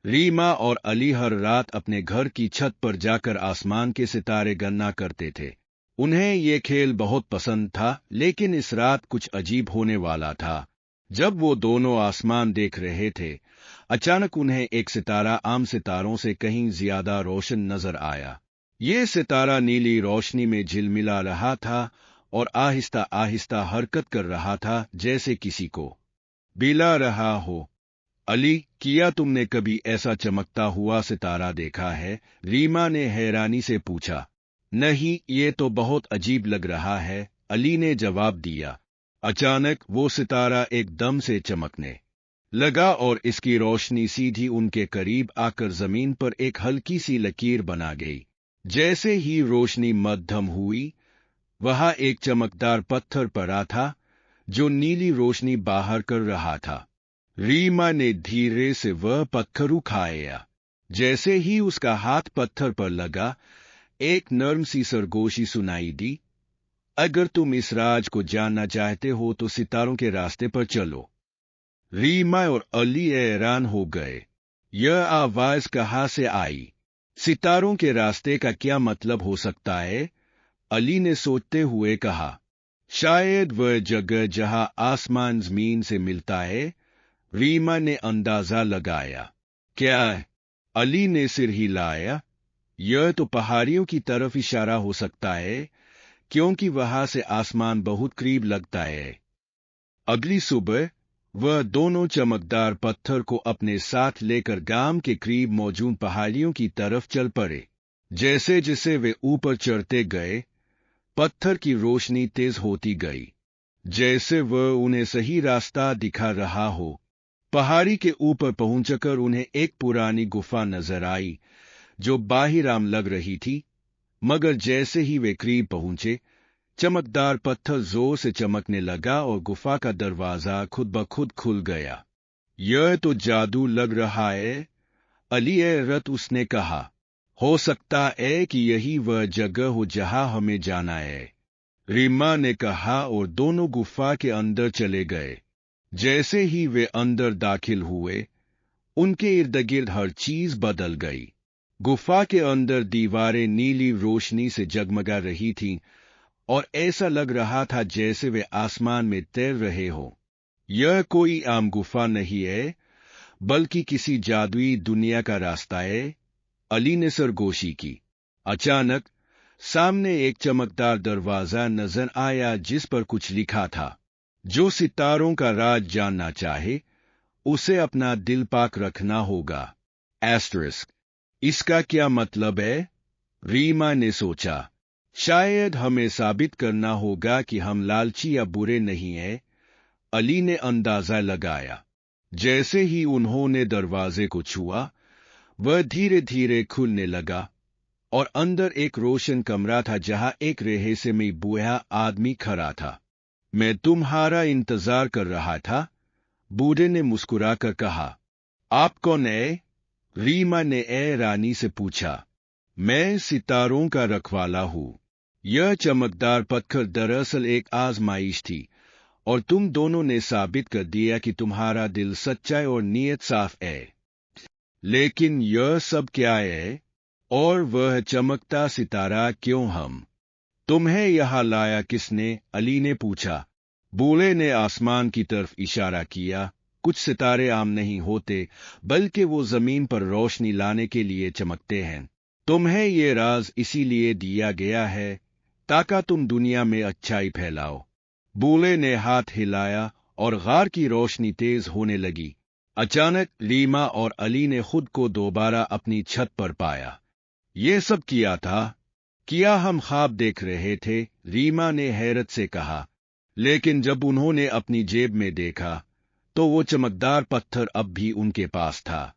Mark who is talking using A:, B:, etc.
A: रीमा और अली हर रात अपने घर की छत पर जाकर आसमान के सितारे गणना करते थे। उन्हें ये खेल बहुत पसंद था, लेकिन इस रात कुछ अजीब होने वाला था। जब वो दोनों आसमान देख रहे थे, अचानक उन्हें एक सितारा आम सितारों से कहीं ज्यादा रोशन नजर आया। ये सितारा नीली रोशनी में झिलमिला रहा था और आहिस्ता आहिस्ता हरकत कर रहा था, जैसे किसी को बिला रहा हो। अली, क्या तुमने कभी ऐसा चमकता हुआ सितारा देखा है? रीमा ने हैरानी से पूछा। नहीं, ये तो बहुत अजीब लग रहा है, अली ने जवाब दिया। अचानक वो सितारा एकदम से चमकने लगा और इसकी रोशनी सीधी उनके करीब आकर जमीन पर एक हल्की सी लकीर बना गई। जैसे ही रोशनी मध्यम हुई, वहां एक चमकदार पत्थर पड़ा था जो नीली रोशनी बाहर कर रहा था। रीमा ने धीरे से वह पत्थर उठाया। जैसे ही उसका हाथ पत्थर पर लगा, एक नर्म सी सरगोशी सुनाई दी। अगर तुम इस राज को जानना चाहते हो तो सितारों के रास्ते पर चलो। रीमा और अली हैरान हो गए। यह आवाज कहाँ से आई? सितारों के रास्ते का क्या मतलब हो सकता है? अली ने सोचते हुए कहा। शायद वह जगह जहां आसमान जमीन से मिलता है, रीमा ने अंदाजा लगाया। क्या? अली ने सिर हिलाया। यह तो पहाड़ियों की तरफ इशारा हो सकता है, क्योंकि वहां से आसमान बहुत करीब लगता है। अगली सुबह वह दोनों चमकदार पत्थर को अपने साथ लेकर गांव के करीब मौजूद पहाड़ियों की तरफ चल पड़े। जैसे जैसे वे ऊपर चढ़ते गए, पत्थर की रोशनी तेज होती गई, जैसे वह उन्हें सही रास्ता दिखा रहा हो। पहाड़ी के ऊपर पहुंचकर उन्हें एक पुरानी गुफा नजर आई, जो बाहिराम लग रही थी, मगर जैसे ही वे करीब पहुंचे, चमकदार पत्थर जोर से चमकने लगा और गुफा का दरवाजा खुद ब खुद खुल गया। यह तो जादू लग रहा है, अली हैरत उसने कहा। हो सकता है कि यही वह जगह हो जहां हमें जाना है, रीमा ने कहा और दोनों गुफा के अंदर चले गए। जैसे ही वे अंदर दाखिल हुए, उनके इर्द गिर्द हर चीज बदल गई। गुफा के अंदर दीवारें नीली रोशनी से जगमगा रही थीं और ऐसा लग रहा था जैसे वे आसमान में तैर रहे हों। यह कोई आम गुफा नहीं है, बल्कि किसी जादुई दुनिया का रास्ता है, अली ने सरगोशी की। अचानक सामने एक चमकदार दरवाजा नजर आया जिस पर कुछ लिखा था। जो सितारों का राज जानना चाहे, उसे अपना दिल पाक रखना होगा। एस्टरिस्क। इसका क्या मतलब है? रीमा ने सोचा। शायद हमें साबित करना होगा कि हम लालची या बुरे नहीं हैं, अली ने अंदाजा लगाया। जैसे ही उन्होंने दरवाजे को छुआ, वह धीरे धीरे खुलने लगा और अंदर एक रोशन कमरा था जहां एक रहस्यमयी बूढ़ा आदमी खड़ा था। मैं तुम्हारा इंतजार कर रहा था, बूढ़े ने मुस्कुराकर कहा। आप कौन है? रीमा ने हैरानी से पूछा। मैं सितारों का रखवाला हूं। यह चमकदार पत्थर दरअसल एक आजमाइश थी, और तुम दोनों ने साबित कर दिया कि तुम्हारा दिल सच्चा और नीयत साफ है। लेकिन यह सब क्या है? और वह चमकता सितारा क्यों? तुम्हें यहां लाया किसने? अली ने पूछा। बूढ़े ने आसमान की तरफ इशारा किया। कुछ सितारे आम नहीं होते, बल्कि वो जमीन पर रोशनी लाने के लिए चमकते हैं। तुम्हें ये राज इसीलिए दिया गया है ताकि तुम दुनिया में अच्छाई फैलाओ। बूढ़े ने हाथ हिलाया और गार की रोशनी तेज होने लगी। अचानक रीमा और अली ने खुद को दोबारा अपनी छत पर पाया। ये सब किया था? क्या हम ख्वाब देख रहे थे? रीमा ने हैरत से कहा। लेकिन जब उन्होंने अपनी जेब में देखा, तो वो चमकदार पत्थर अब भी उनके पास था।